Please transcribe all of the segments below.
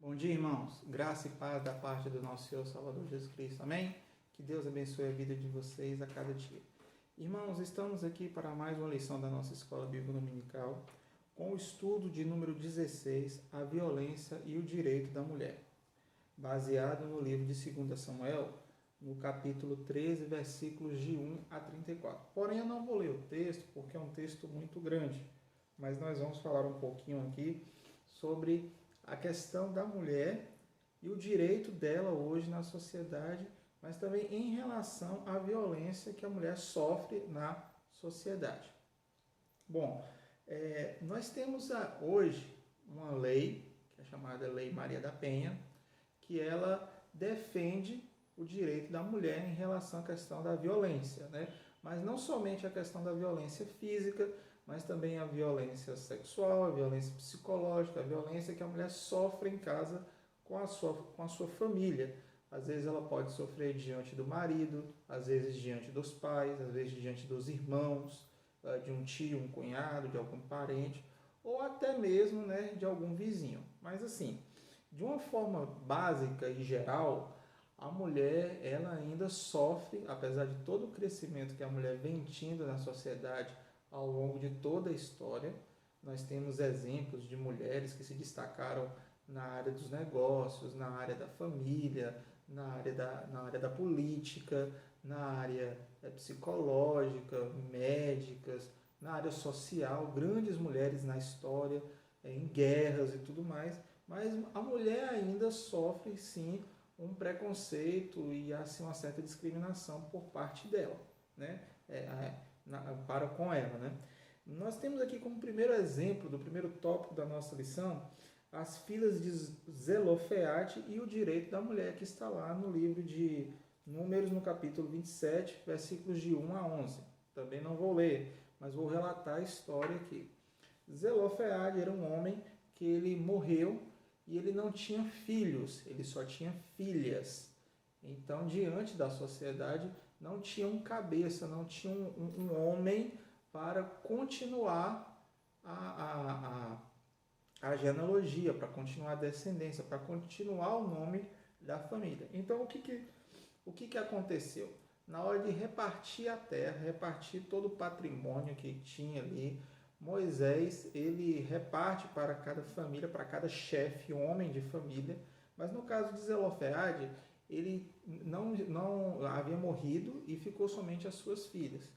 Bom dia, irmãos. Graça e paz da parte do nosso Senhor Salvador Jesus Cristo. Amém? Que Deus abençoe a vida de vocês a cada dia. Irmãos, estamos aqui para mais uma lição da nossa Escola Bíblica Dominical, com o estudo de número 16, a violência e o direito da mulher, baseado no livro de 2 Samuel, no capítulo 13, versículos de 1 a 34. Porém, eu não vou ler o texto, porque é um texto muito grande, mas nós vamos falar um pouquinho aqui sobre a questão da mulher e o direito dela hoje na sociedade, mas também em relação à violência que a mulher sofre na sociedade. Bom, nós temos hoje uma lei, que é chamada Lei Maria da Penha, que ela defende o direito da mulher em relação à questão da violência, né? Mas não somente a questão da violência física, mas também a violência sexual, a violência psicológica, a violência que a mulher sofre em casa com a sua família. Às vezes ela pode sofrer diante do marido, às vezes diante dos pais, às vezes diante dos irmãos, de um tio, um cunhado, de algum parente, ou até mesmo, né, de algum vizinho. Mas assim, de uma forma básica e geral, a mulher ela ainda sofre, apesar de todo o crescimento que a mulher vem tendo na sociedade ao longo de toda a história. Nós temos exemplos de mulheres que se destacaram na área dos negócios, na área da família, na área da política, na área psicológica, médicas, na área social, grandes mulheres na história, em guerras e tudo mais, mas a mulher ainda sofre sim um preconceito e assim uma certa discriminação por parte dela, né? Para com ela, né? Nós temos aqui como primeiro exemplo do primeiro tópico da nossa lição as filhas de Zelofeate e o direito da mulher, que está lá no livro de Números, no capítulo 27, versículos de 1 a 11. Também não vou ler, mas vou relatar a história aqui. Zelofeade era um homem que ele morreu e ele não tinha filhos, ele só tinha filhas. Então, diante da sociedade, não tinha um cabeça, não tinha um homem para continuar a genealogia, para continuar a descendência, para continuar o nome da família. Então, o que aconteceu? Na hora de repartir a terra, repartir todo o patrimônio que tinha ali, Moisés, ele reparte para cada família, para cada chefe, homem de família, mas no caso de Zelofeade, ele não havia morrido e ficou somente as suas filhas.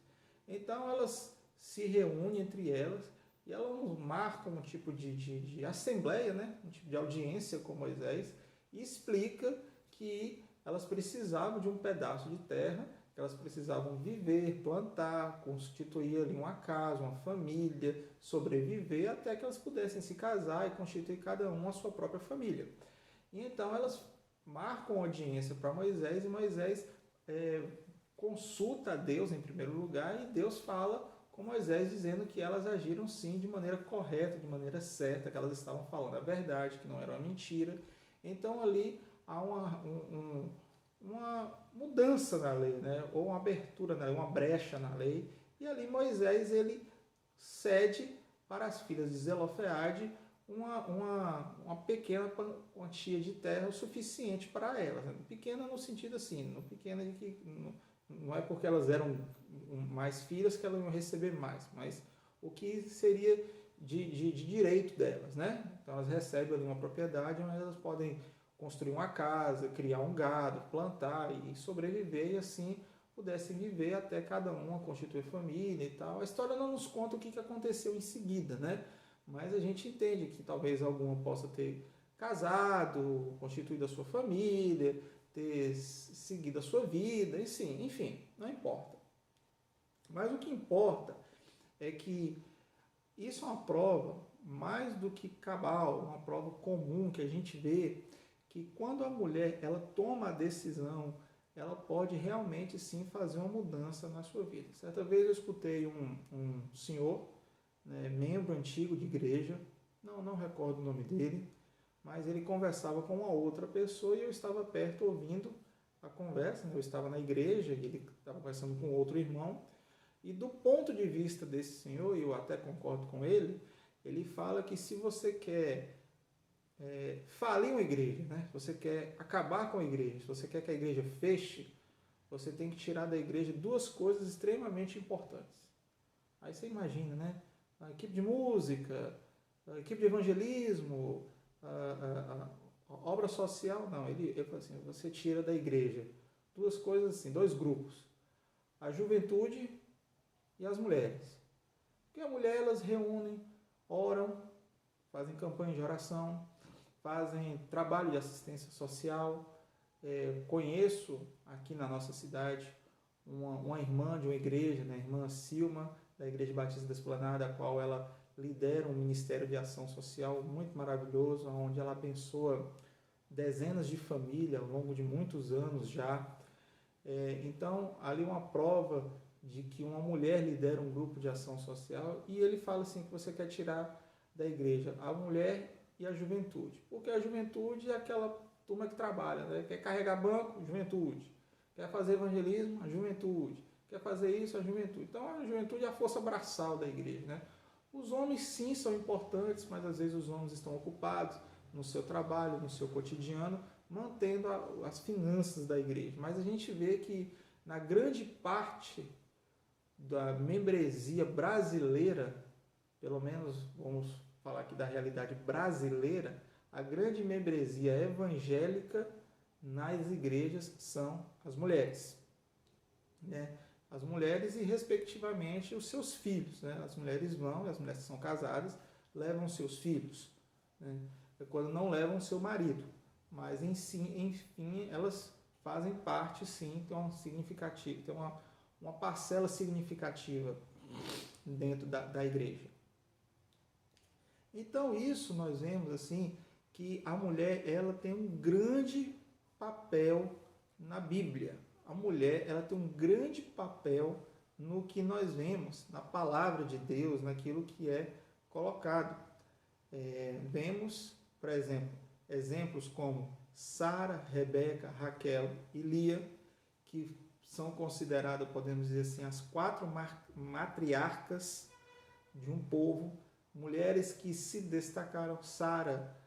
Então elas se reúnem entre elas e elas marcam um tipo de assembleia, né? Um tipo de audiência com Moisés, e explica que elas precisavam de um pedaço de terra, que elas precisavam viver, plantar, constituir ali uma casa, uma família, sobreviver até que elas pudessem se casar e constituir cada uma a sua própria família. E então elas marcam audiência para Moisés e Moisés consulta a Deus em primeiro lugar e Deus fala com Moisés dizendo que elas agiram sim de maneira correta, de maneira certa, que elas estavam falando a verdade, que não era uma mentira. Então ali há uma mudança na lei, né? Ou uma abertura na lei, uma brecha na lei. E ali Moisés ele cede para as filhas de Zelofeade uma pequena quantia de terra o suficiente para elas. Né? Pequena no sentido assim, no pequena de que não é porque elas eram mais filhas que elas iam receber mais, mas o que seria de direito delas, né? Então elas recebem ali uma propriedade onde elas podem construir uma casa, criar um gado, plantar e sobreviver e assim pudessem viver até cada uma constituir família e tal. A história não nos conta o que aconteceu em seguida, né? Mas a gente entende que talvez alguma possa ter casado, constituído a sua família, ter seguido a sua vida, enfim, não importa. Mas o que importa é que isso é uma prova mais do que cabal, uma prova comum que a gente vê que quando a mulher ela toma a decisão, ela pode realmente sim fazer uma mudança na sua vida. Certa vez eu escutei um senhor, né, membro antigo de igreja, não recordo o nome dele, mas ele conversava com uma outra pessoa e eu estava perto ouvindo a conversa, né? Eu estava na igreja e ele estava conversando com outro irmão, e do ponto de vista desse senhor, e eu até concordo com ele, ele fala que se você quer falir uma igreja, né? Se você quer acabar com a igreja, se você quer que a igreja feche, você tem que tirar da igreja duas coisas extremamente importantes. Aí você imagina, né? A equipe de música, a equipe de evangelismo, a obra social, não. Ele fala assim, você tira da igreja duas coisas assim, dois grupos. A juventude e as mulheres. Porque a mulher, elas reúnem, oram, fazem campanha de oração, fazem trabalho de assistência social. Conheço aqui na nossa cidade uma irmã de uma igreja, né, a irmã Silma, da Igreja Batista da Esplanada, a qual ela lidera um ministério de ação social muito maravilhoso, onde ela abençoa dezenas de famílias ao longo de muitos anos já. Então, ali uma prova de que uma mulher lidera um grupo de ação social, e ele fala assim que você quer tirar da igreja a mulher e a juventude, porque a juventude é aquela turma que trabalha, né? Quer carregar banco, juventude, quer fazer evangelismo, a juventude, quer fazer isso, a juventude. Então a juventude é a força braçal da igreja, né? Os homens sim são importantes, mas às vezes os homens estão ocupados no seu trabalho, no seu cotidiano, mantendo as finanças da igreja. Mas a gente vê que na grande parte da membresia brasileira, pelo menos vamos falar aqui da realidade brasileira, a grande membresia evangélica nas igrejas são as mulheres, né? As mulheres e, respectivamente, os seus filhos, né? As mulheres vão, as mulheres que são casadas, levam seus filhos, né? Quando não levam seu marido, mas enfim, elas fazem parte, sim, tem uma parcela significativa dentro da igreja. Então, isso nós vemos assim, que a mulher, ela tem um grande papel na Bíblia. A mulher, ela tem um grande papel no que nós vemos na palavra de Deus, naquilo que é colocado. Vemos, por exemplo, exemplos como Sara, Rebeca, Raquel e Lia, que são consideradas, podemos dizer assim, as 4 matriarcas de um povo, mulheres que se destacaram. Sara,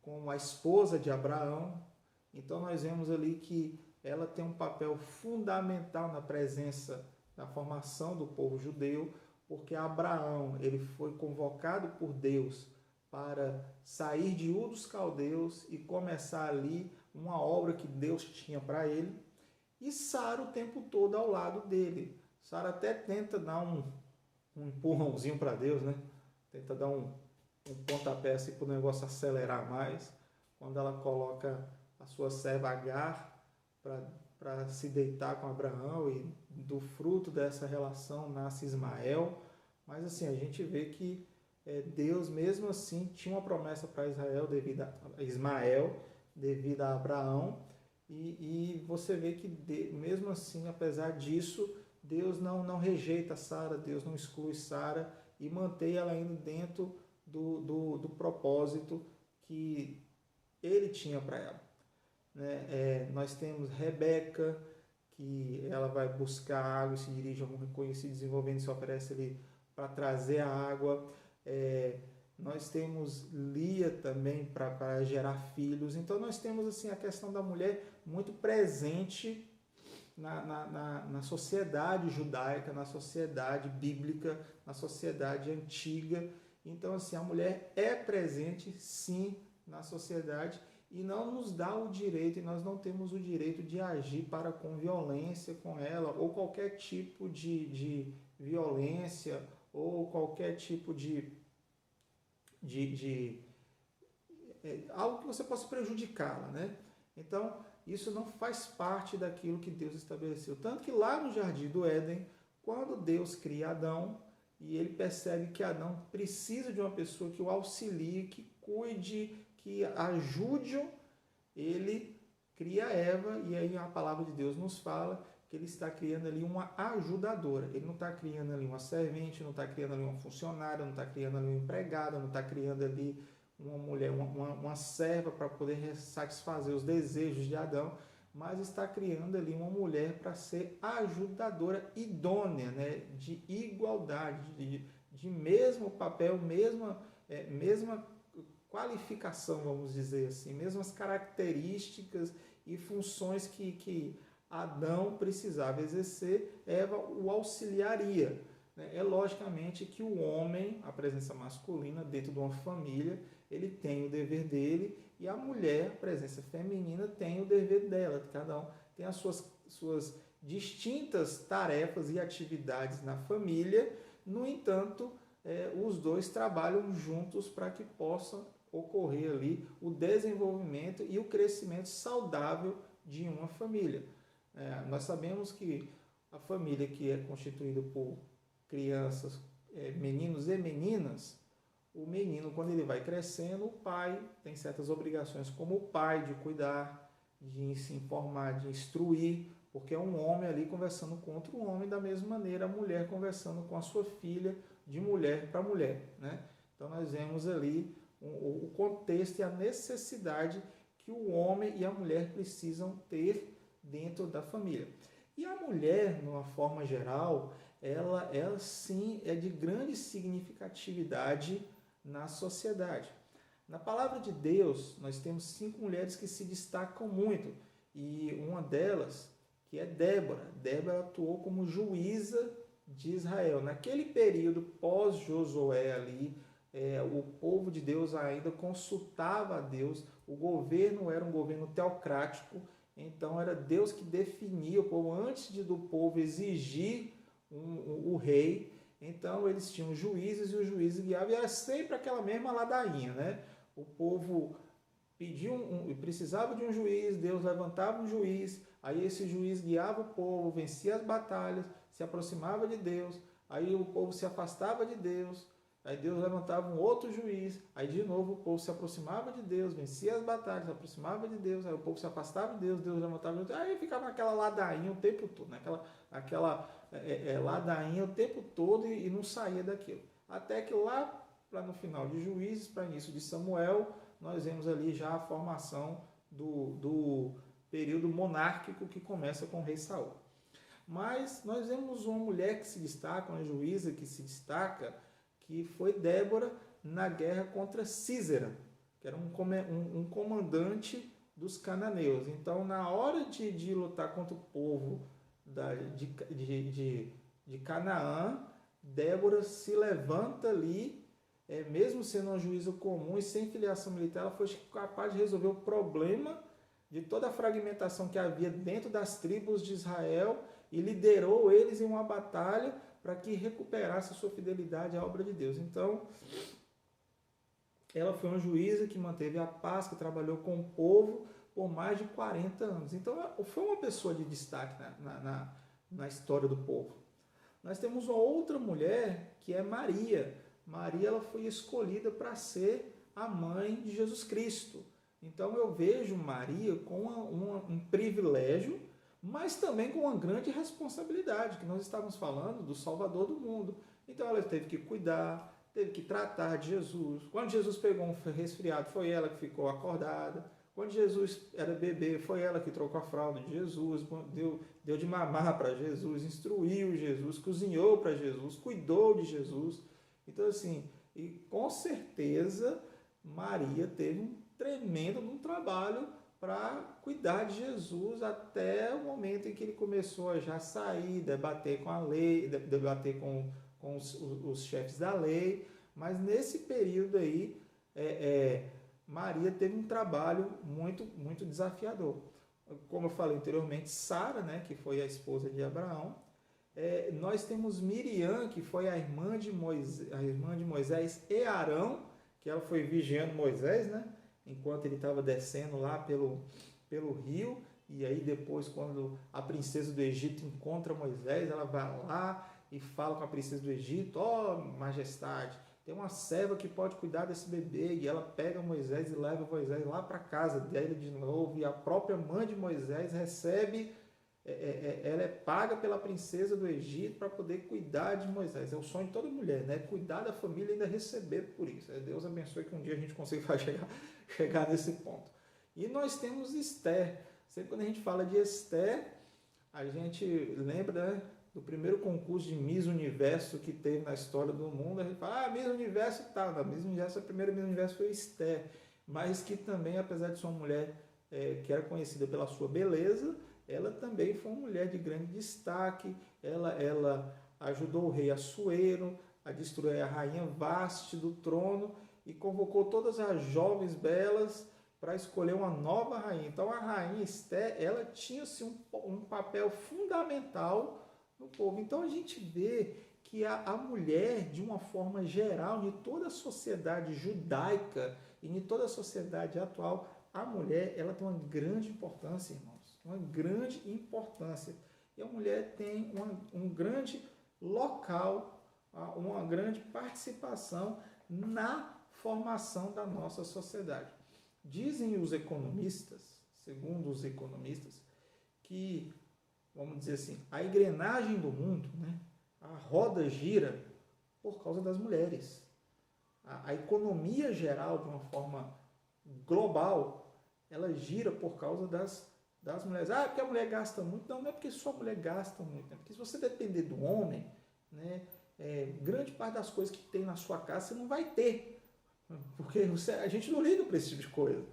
como a esposa de Abraão. Então nós vemos ali que ela tem um papel fundamental na presença, na formação do povo judeu, porque Abraão, ele foi convocado por Deus para sair de Ur dos Caldeus e começar ali uma obra que Deus tinha para ele, e Sara o tempo todo ao lado dele. Sara até tenta dar um empurrãozinho para Deus, né? Tenta dar um pontapé assim para o negócio acelerar mais, quando ela coloca a sua serva Agar para se deitar com Abraão, e do fruto dessa relação nasce Ismael. Mas assim, a gente vê que Deus mesmo assim tinha uma promessa para Israel devido a Ismael, devido a Abraão, e você vê que mesmo assim, apesar disso, Deus não rejeita Sara, Deus não exclui Sara e mantém ela ainda dentro do propósito que ele tinha para ela, né? Nós temos Rebeca, que ela vai buscar água e se dirige a um reconhecido desenvolvendo, se oferece ali para trazer a água. Nós temos Lia também para gerar filhos. Então nós temos assim a questão da mulher muito presente na sociedade judaica, na sociedade bíblica, na sociedade antiga. Então assim, a mulher é presente sim na sociedade e não nos dá o direito, e nós não temos o direito de agir para com violência com ela, ou qualquer tipo de violência, ou qualquer tipo de algo que você possa prejudicá-la, né? Então, isso não faz parte daquilo que Deus estabeleceu. Tanto que lá no Jardim do Éden, quando Deus cria Adão, e ele percebe que Adão precisa de uma pessoa que o auxilie, que cuide, que ajude-o, ele cria Eva, e aí a palavra de Deus nos fala que ele está criando ali uma ajudadora. Ele não está criando ali uma servente, não está criando ali uma funcionária, não está criando ali uma empregada, não está criando ali uma mulher, uma serva para poder satisfazer os desejos de Adão, mas está criando ali uma mulher para ser ajudadora idônea, né? De igualdade, de mesmo papel, mesma qualificação, vamos dizer assim, mesmas características e funções que Adão precisava exercer, Eva o auxiliaria. É logicamente que o homem, a presença masculina dentro de uma família, ele tem o dever dele, e a mulher, a presença feminina, tem o dever dela. Cada um tem as suas distintas tarefas e atividades na família. No entanto, os dois trabalham juntos para que possa ocorrer ali o desenvolvimento e o crescimento saudável de uma família. Nós sabemos que a família que é constituída por crianças, meninos e meninas, o menino, quando ele vai crescendo, o pai tem certas obrigações como o pai de cuidar, de se informar, de instruir, porque é um homem ali conversando com outro homem, da mesma maneira a mulher conversando com a sua filha, de mulher para mulher, né? Então nós vemos ali o contexto e a necessidade que o homem e a mulher precisam ter dentro da família. E a mulher, de uma forma geral, ela sim é de grande significatividade na sociedade. Na palavra de Deus, nós temos 5 mulheres que se destacam muito, e uma delas, que é Débora. Débora atuou como juíza de Israel. Naquele período pós-Josué ali, o povo de Deus ainda consultava a Deus, o governo era um governo teocrático, então era Deus que definia o povo, antes do povo exigir o rei. Então eles tinham juízes, e os juízes guiavam, e era sempre aquela mesma ladainha, né? O povo precisava de um juiz, Deus levantava um juiz, aí esse juiz guiava o povo, vencia as batalhas, se aproximava de Deus, aí o povo se afastava de Deus, aí Deus levantava um outro juiz, aí de novo o povo se aproximava de Deus, vencia as batalhas, se aproximava de Deus, aí o povo se afastava de Deus, Deus levantava de Deus, aí ficava naquela ladainha o tempo todo, né? aquela ladainha o tempo todo, e não saía daquilo. Até que lá no final de Juízes, para início de Samuel, nós vemos ali já a formação do período monárquico, que começa com o rei Saul. Mas nós vemos uma mulher que se destaca, uma juíza que se destaca, que foi Débora na guerra contra Sísera, que era um comandante dos cananeus. Então, na hora de lutar contra o povo de Canaã, Débora se levanta ali, mesmo sendo uma juíza comum e sem filiação militar, ela foi capaz de resolver o problema de toda a fragmentação que havia dentro das tribos de Israel, e liderou eles em uma batalha para que recuperasse a sua fidelidade à obra de Deus. Então, ela foi uma juíza que manteve a paz, que trabalhou com o povo por mais de 40 anos. Então, foi uma pessoa de destaque na história do povo. Nós temos uma outra mulher, que é Maria. Maria, ela foi escolhida para ser a mãe de Jesus Cristo. Então, eu vejo Maria com um privilégio, mas também com uma grande responsabilidade, que nós estávamos falando do Salvador do mundo. Então, ela teve que cuidar, teve que tratar de Jesus. Quando Jesus pegou um resfriado, foi ela que ficou acordada. Quando Jesus era bebê, foi ela que trocou a fralda de Jesus, deu de mamar para Jesus, instruiu Jesus, cozinhou para Jesus, cuidou de Jesus. Então, assim, e com certeza, Maria teve um tremendo trabalho para cuidar de Jesus, até o momento em que ele começou a já sair, debater com a lei, debater com os chefes da lei. Mas nesse período aí, Maria teve um trabalho muito, muito desafiador. Como eu falei anteriormente, Sara, né, que foi a esposa de Abraão. Nós temos Miriam, que foi a irmã de Moisés e Arão, que ela foi vigiando Moisés, né, enquanto ele estava descendo lá pelo rio. E aí depois, quando a princesa do Egito encontra Moisés, ela vai lá e fala com a princesa do Egito: ó, majestade, tem uma serva que pode cuidar desse bebê. E ela pega Moisés e leva Moisés lá para casa dele de novo. E a própria mãe de Moisés recebe, ela é paga pela princesa do Egito para poder cuidar de Moisés. É o sonho de toda mulher, né? Cuidar da família e ainda receber por isso. Deus abençoe que um dia a gente consiga chegar nesse ponto. E nós temos Esther. Sempre quando a gente fala de Esther, a gente lembra, né, do primeiro concurso de Miss Universo que teve na história do mundo. A gente fala, Miss Universo e tal. Miss Universo, a primeira Miss Universo foi Esther, mas que também, apesar de ser uma mulher que era conhecida pela sua beleza, ela também foi uma mulher de grande destaque. Ela ajudou o rei Assuero a destruir a rainha Vaste do trono e convocou todas as jovens belas para escolher uma nova rainha. Então a rainha Esther, ela tinha assim, um papel fundamental no povo. Então a gente vê que a mulher, de uma forma geral, em toda a sociedade judaica e em toda a sociedade atual, a mulher ela tem uma grande importância, irmãos. Uma grande importância. E a mulher tem um grande local, uma grande participação na formação da nossa sociedade. Dizem os economistas, segundo os economistas, que, vamos dizer assim, a engrenagem do mundo, né, a roda gira por causa das mulheres. A economia geral, de uma forma global, ela gira por causa das mulheres. Porque a mulher gasta muito. Não é porque só a mulher gasta muito. É porque se você depender do homem, né, grande parte das coisas que tem na sua casa você não vai ter. Porque a gente não liga para esse tipo de coisa.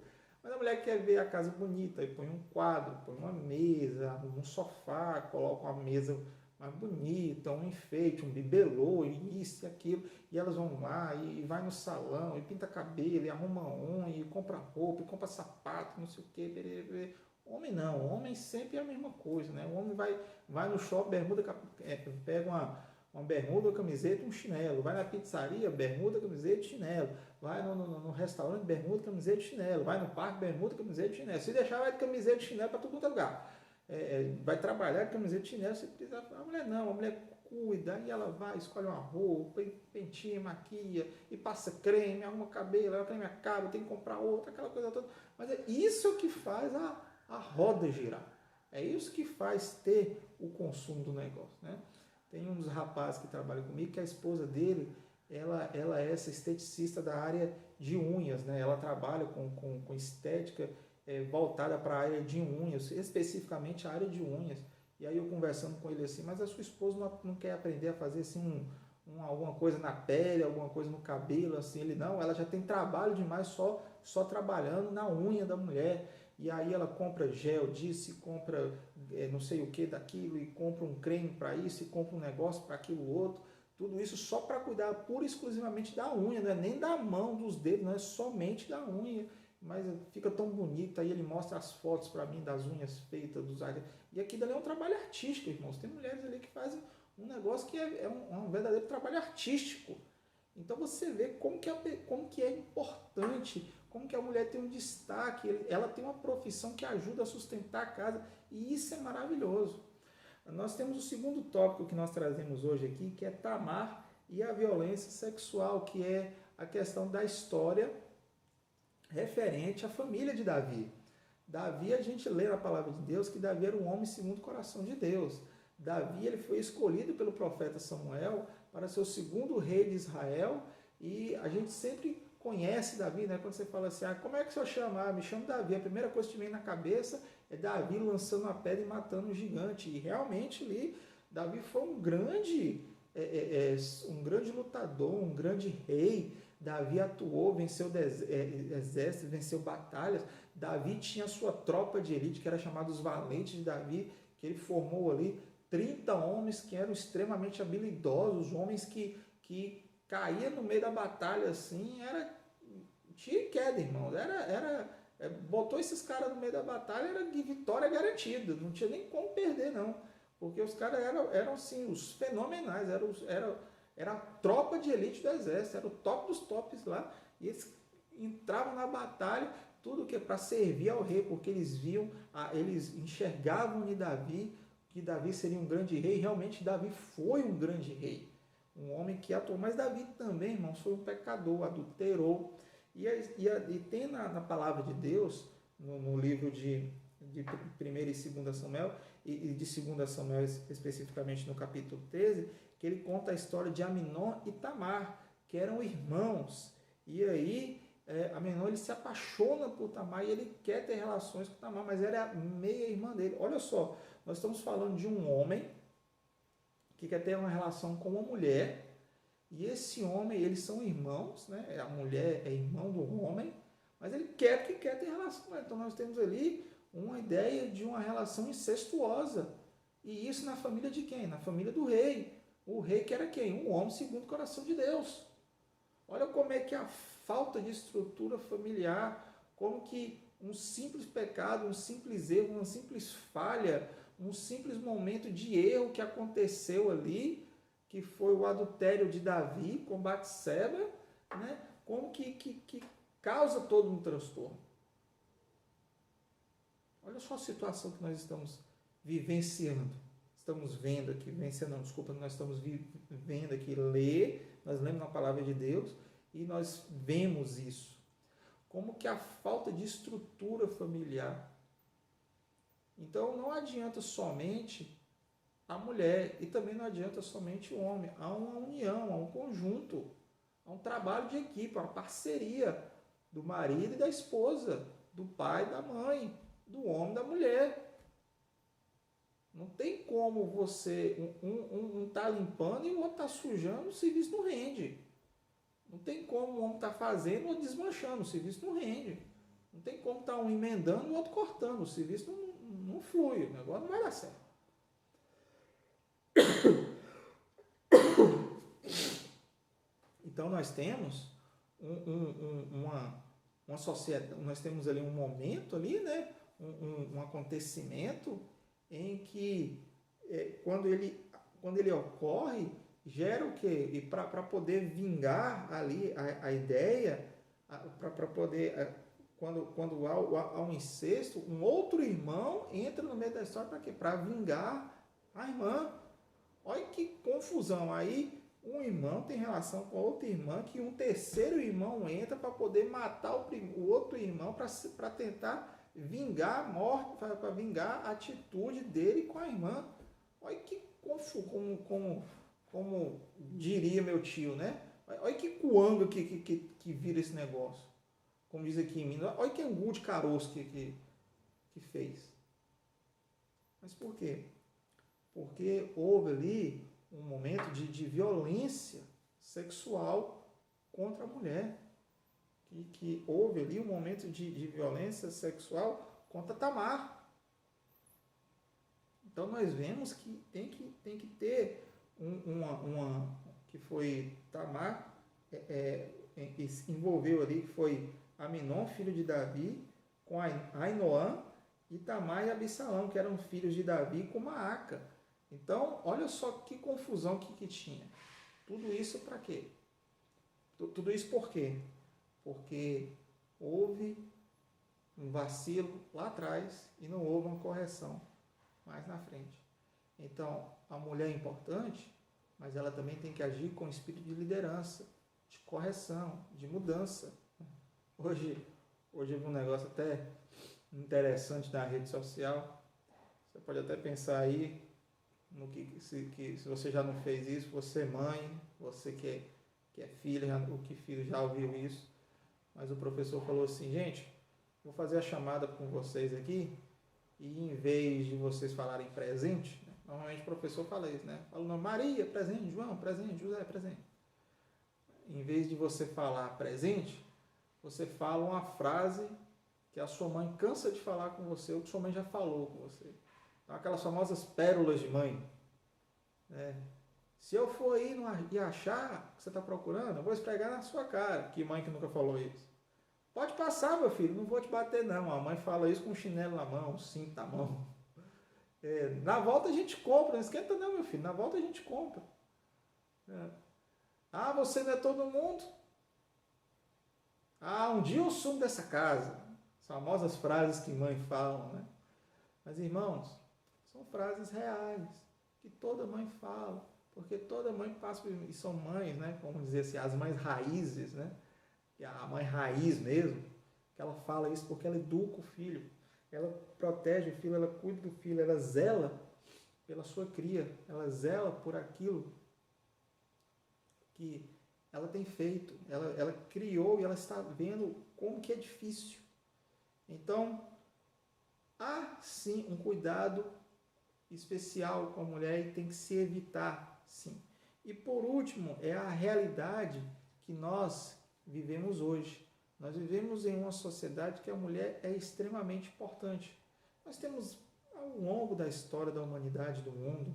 Mas a mulher quer ver a casa bonita, aí põe um quadro, põe uma mesa, um sofá, coloca uma mesa mais bonita, um enfeite, um bibelô, isso e aquilo. E elas vão lá e vai no salão, e pinta cabelo, e arruma unha, e compra roupa, e compra sapato, não sei o quê. Homem não, homem sempre é a mesma coisa, né? O homem vai no shopping, pega uma bermuda, uma camiseta e um chinelo. Vai na pizzaria, bermuda, camiseta e chinelo. Vai no restaurante, bermuda, camiseta e chinelo. Vai no parque, bermuda, camiseta e chinelo. Se deixar, vai de camiseta e chinelo para todo quanto é lugar. Vai trabalhar de camiseta e chinelo. Se precisar, a mulher não, a mulher cuida, e ela vai, escolhe uma roupa, e penteia, maquia, e passa creme, arruma cabelo, aí o creme acaba, tem que comprar outra, aquela coisa toda. Mas é isso que faz a roda girar. É isso que faz ter o consumo do negócio, né? Tem um dos rapazes que trabalha comigo, que a esposa dele, ela é essa esteticista da área de unhas, né? Ela trabalha com estética voltada para a área de unhas, especificamente a área de unhas. E aí eu conversando com ele assim, mas a sua esposa não quer aprender a fazer assim alguma coisa na pele, alguma coisa no cabelo, assim? Ele não, ela já tem trabalho demais só trabalhando na unha da mulher. E aí ela compra gel disso, compra não sei o que daquilo, e compra um creme para isso, e compra um negócio para aquilo outro. Tudo isso só para cuidar pura e exclusivamente da unha, não é nem da mão, dos dedos, não é somente da unha. Mas fica tão bonita, aí ele mostra as fotos para mim das unhas feitas, e aqui dali é um trabalho artístico, irmãos. Tem mulheres ali que fazem um negócio que é um verdadeiro trabalho artístico. Então você vê como que é importante, como que a mulher tem um destaque, ela tem uma profissão que ajuda a sustentar a casa, e isso é maravilhoso. Nós temos o segundo tópico que nós trazemos hoje aqui, que é Tamar e a violência sexual, que é a questão da história referente à família de Davi. Davi, a gente lê na palavra de Deus que Davi era um homem segundo o coração de Deus. Davi, ele foi escolhido pelo profeta Samuel para ser o segundo rei de Israel, e a gente sempre conhece Davi, né? Quando você fala assim, como é que o senhor chama? Me chamo Davi. A primeira coisa que vem na cabeça é Davi lançando uma pedra e matando um gigante. E realmente ali, Davi foi um grande lutador, um grande rei. Davi atuou, venceu exércitos, venceu batalhas. Davi tinha a sua tropa de elite, que era chamada os valentes de Davi, que ele formou ali 30 homens que eram extremamente habilidosos, homens que caía no meio da batalha assim, era tiro e queda, irmão. Botou esses caras no meio da batalha, era vitória garantida, não tinha nem como perder, não. Porque os caras eram assim, os fenomenais, era a tropa de elite do exército, era o top dos tops lá, e eles entravam na batalha, tudo que é para servir ao rei, porque eles viam, eles enxergavam em Davi, que Davi seria um grande rei. Realmente Davi foi um grande rei, um homem que atuou, mas Davi também, irmãos, foi um pecador, adulterou, e tem na palavra de Deus, no livro de 1 e 2 Samuel, e de 2 Samuel especificamente no capítulo 13, que ele conta a história de Aminon e Tamar, que eram irmãos, e aí Aminon, ele se apaixona por Tamar, e ele quer ter relações com Tamar, mas era a meia irmã dele. Olha só, nós estamos falando de um homem que quer ter uma relação com uma mulher, e esse homem, eles são irmãos, né? A mulher é irmão do homem, mas ele quer ter relação com ela. Então nós temos ali uma ideia de uma relação incestuosa. E isso na família de quem? Na família do rei. O rei que era quem? Um homem segundo o coração de Deus. Olha como é que a falta de estrutura familiar, como que um simples pecado, um simples erro, uma simples falha, um simples momento de erro que aconteceu ali, que foi o adultério de Davi com Batseba, né? Como que causa todo um transtorno. Olha só a situação que nós estamos vivenciando. Estamos vendo aqui, nós estamos vendo aqui, nós lemos na palavra de Deus e nós vemos isso. Como que a falta de estrutura familiar. Então não adianta somente a mulher e também não adianta somente o homem. Há uma união, há um conjunto, há um trabalho de equipe, uma parceria do marido e da esposa, do pai e da mãe, do homem e da mulher. Não tem como você, um tá limpando e o outro tá sujando, o serviço não rende. Não tem como o homem tá fazendo ou desmanchando, o serviço não rende. Não tem como tá um emendando e o outro cortando, o serviço não flui, o negócio não vai dar certo. Então nós temos uma sociedade, nós temos ali um momento ali, né? Um acontecimento em que quando ele ocorre, gera o quê? E para poder vingar ali a ideia, para poder, quando há um incesto, um outro irmão entra no meio da história para quê? Para vingar a irmã. Olha que confusão. Aí um irmão tem relação com a outra irmã, que um terceiro irmão entra para poder matar o outro irmão para tentar vingar a morte, para vingar a atitude dele com a irmã. Olha que confuso, como diria meu tio, né? Olha que coanga que vira esse negócio. Como diz aqui em Minas, olha que angu de caroço que fez. Mas por quê? Porque houve ali um momento de violência sexual contra a mulher. Que houve ali um momento de violência sexual contra Tamar. Então nós vemos que tem que ter que foi Tamar, que se envolveu ali, que foi Aminon, filho de Davi, com Ainoã, e Tamar e Absalão, que eram filhos de Davi, com Maaca. Então, olha só que confusão que tinha. Tudo isso para quê? Tudo isso por quê? Porque houve um vacilo lá atrás e não houve uma correção mais na frente. Então, a mulher é importante, mas ela também tem que agir com espírito de liderança, de correção, de mudança. Hoje eu vi um negócio até interessante na rede social. Você pode até pensar aí no que se você já não fez isso, você mãe, você que é filha, o que filho já ouviu isso. Mas o professor falou assim, gente, vou fazer a chamada com vocês aqui e em vez de vocês falarem presente, né, normalmente o professor fala isso, né? Fala o nome, Maria, presente, João, presente, José, presente. Em vez de você falar presente, você fala uma frase que a sua mãe cansa de falar com você, ou que sua mãe já falou com você. Então, aquelas famosas pérolas de mãe. Se eu for aí e achar o que você está procurando, eu vou esfregar na sua cara. Que mãe que nunca falou isso? Pode passar, meu filho, não vou te bater não. A mãe fala isso com um chinelo na mão, um cinto na mão. Na volta a gente compra, não esquenta não, meu filho, na volta a gente compra. Ah, você não é todo mundo? Ah, um dia eu sumo dessa casa. As famosas frases que mãe falam, né? Mas, irmãos, são frases reais, que toda mãe fala, porque toda mãe passa por isso, e são mães, né? Vamos dizer assim, as mães raízes, né? Que a mãe raiz mesmo, que ela fala isso porque ela educa o filho, ela protege o filho, ela cuida do filho, ela zela pela sua cria, ela zela por aquilo que ela tem feito, ela criou e ela está vendo como que é difícil. Então, há sim um cuidado especial com a mulher e tem que se evitar Sim. E por último, é a realidade que nós vivemos hoje. Nós vivemos em uma sociedade que a mulher é extremamente importante. Nós temos, ao longo da história da humanidade, do mundo,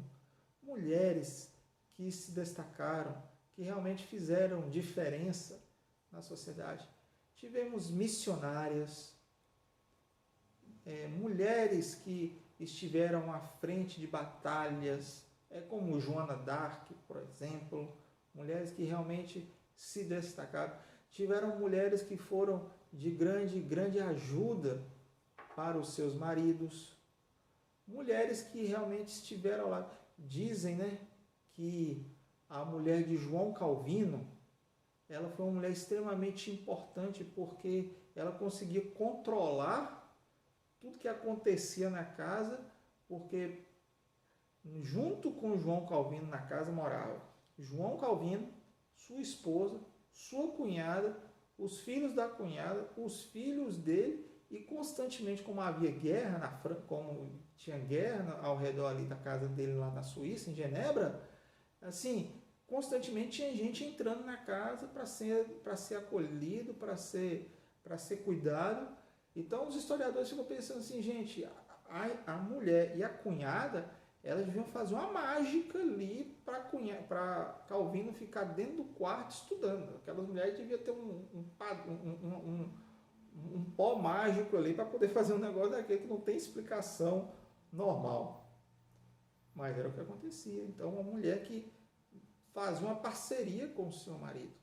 mulheres que se destacaram, que realmente fizeram diferença na sociedade. Tivemos missionárias, mulheres que estiveram à frente de batalhas, como Joana d'Arc, por exemplo, mulheres que realmente se destacaram. Tiveram mulheres que foram de grande ajuda para os seus maridos, mulheres que realmente estiveram lá. Dizem, né, que a mulher de João Calvino, ela foi uma mulher extremamente importante porque ela conseguia controlar tudo que acontecia na casa, porque junto com João Calvino na casa morava João Calvino, sua esposa, sua cunhada, os filhos da cunhada, os filhos dele, e constantemente, como havia guerra, como tinha guerra ao redor ali da casa dele lá na Suíça, em Genebra, assim, constantemente tinha gente entrando na casa para ser acolhido, para ser cuidado. Então os historiadores ficam pensando assim, gente, a mulher e a cunhada, elas deviam fazer uma mágica ali para Calvino ficar dentro do quarto estudando. Aquelas mulheres deviam ter um pó mágico ali para poder fazer um negócio daquele que não tem explicação normal. Mas era o que acontecia. Então, uma mulher que fazia uma parceria com o seu marido.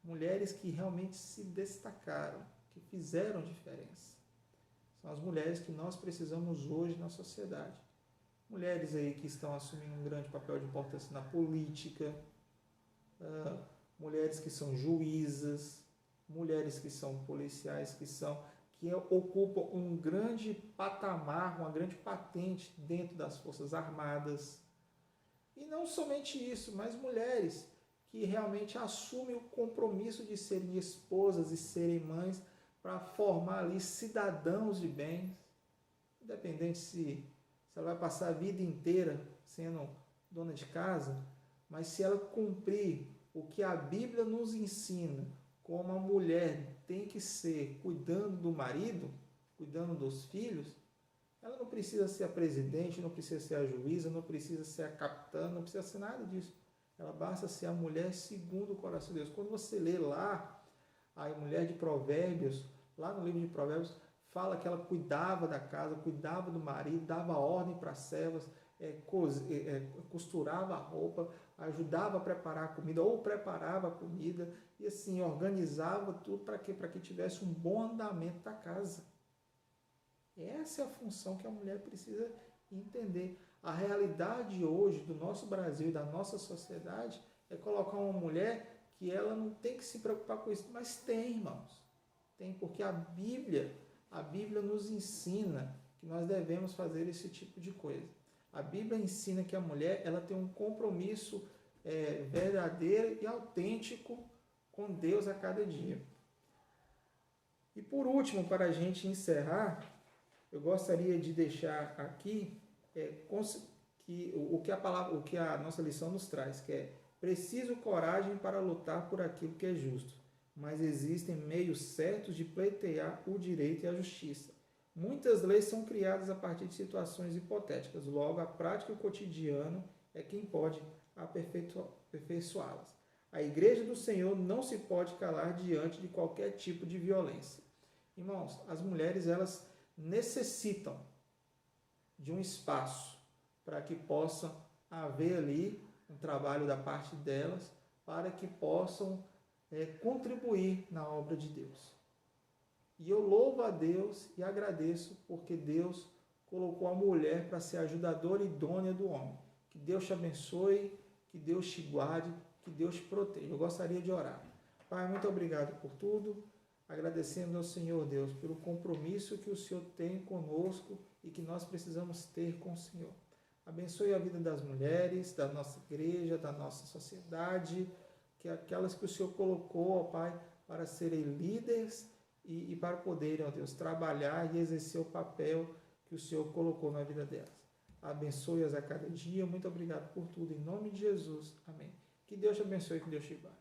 Mulheres que realmente se destacaram, que fizeram diferença. São as mulheres que nós precisamos hoje na sociedade. Mulheres aí que estão assumindo um grande papel de importância na política, mulheres que são juízas, mulheres que são policiais, que ocupam um grande patamar, uma grande patente dentro das Forças Armadas. E não somente isso, mas mulheres que realmente assumem o compromisso de serem esposas e serem mães para formar ali cidadãos de bem, independente se ela vai passar a vida inteira sendo dona de casa, mas se ela cumprir o que a Bíblia nos ensina, como a mulher tem que ser cuidando do marido, cuidando dos filhos, ela não precisa ser a presidente, não precisa ser a juíza, não precisa ser a capitã, não precisa ser nada disso. Ela basta ser a mulher segundo o coração de Deus. Quando você lê lá a mulher de Provérbios, lá no livro de Provérbios, fala que ela cuidava da casa, cuidava do marido, dava ordem para as servas, costurava a roupa, ajudava a preparar a comida ou preparava a comida e assim organizava tudo para que tivesse um bom andamento da casa. Essa é a função que a mulher precisa entender. A realidade hoje do nosso Brasil e da nossa sociedade é colocar uma mulher que ela não tem que se preocupar com isso, mas tem, irmãos. Tem, porque a Bíblia nos ensina que nós devemos fazer esse tipo de coisa. A Bíblia ensina que a mulher ela tem um compromisso verdadeiro e autêntico com Deus a cada dia. E por último, para a gente encerrar, eu gostaria de deixar aqui o que a nossa lição nos traz, que é preciso coragem para lutar por aquilo que é justo, mas existem meios certos de pleitear o direito e a justiça. Muitas leis são criadas a partir de situações hipotéticas, logo a prática e o cotidiano é quem pode aperfeiçoá-las. A Igreja do Senhor não se pode calar diante de qualquer tipo de violência. Irmãos, as mulheres elas necessitam de um espaço para que possam haver ali um trabalho da parte delas, para que possam contribuir na obra de Deus. E eu louvo a Deus e agradeço porque Deus colocou a mulher para ser ajudadora idônea do homem. Que Deus te abençoe, que Deus te guarde, que Deus te proteja. Eu gostaria de orar. Pai, muito obrigado por tudo. Agradecendo ao Senhor Deus pelo compromisso que o Senhor tem conosco e que nós precisamos ter com o Senhor. Abençoe a vida das mulheres, da nossa igreja, da nossa sociedade, que aquelas que o Senhor colocou, ó Pai, para serem líderes e para poderem, ó Deus, trabalhar e exercer o papel que o Senhor colocou na vida delas. abençoe-as a cada dia. Muito obrigado por tudo, em nome de Jesus. Amém. Que Deus te abençoe e que Deus te guarde.